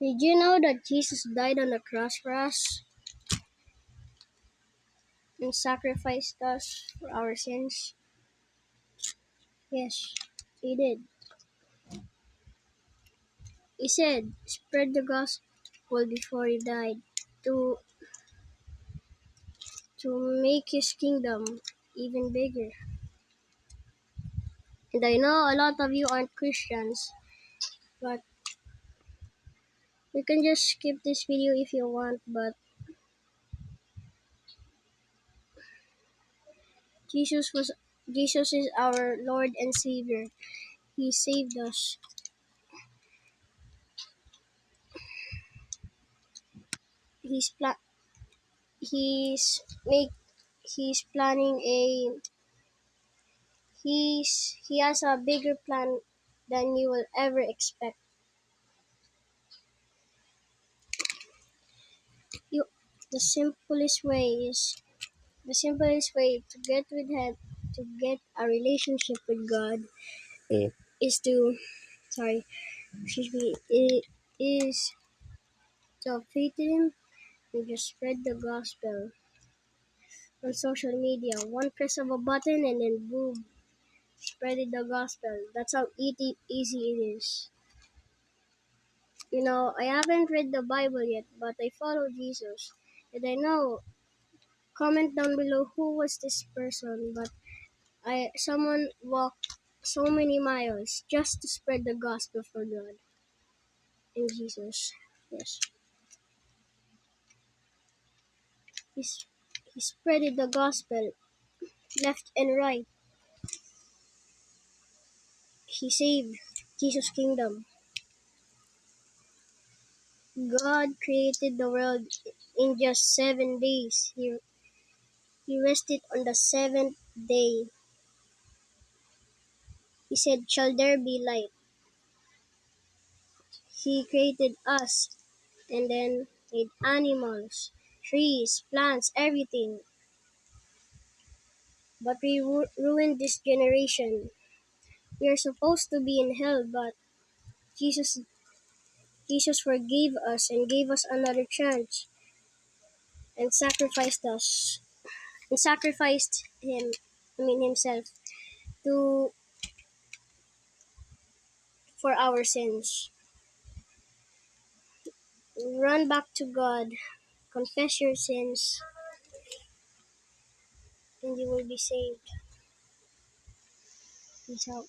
Did you know that Jesus died on the cross for us and sacrificed us for our sins? Yes, he did. He said, spread the gospel before he died to make his kingdom even bigger. And I know a lot of you aren't Christians, but you can just skip this video if you want, but Jesus was Jesus is our Lord and Savior. He saved us. He's pla- make he's planning a he has a bigger plan than you will ever expect. You the simplest way to get with him to get a relationship with God is to sorry, excuse me, it is to have faith in him and just spread the gospel on social media. One press of a button and then boom, spreading the gospel. That's how easy it is. You know, I haven't read the Bible yet, but I follow Jesus. And I know, comment down below who was this person, but someone walked so many miles just to spread the gospel for God and Jesus. Yes. He's, he spreaded the gospel left and right. He saved Jesus' kingdom. God created the world in just 7 days. He rested on the seventh day. He said, shall there be light? He created us and then made animals, trees, plants, everything. But we ruined this generation. We are supposed to be in hell, but Jesus forgave us and gave us another chance and sacrificed himself to for our sins. Run back to God, confess your sins, and you will be saved. Peace out.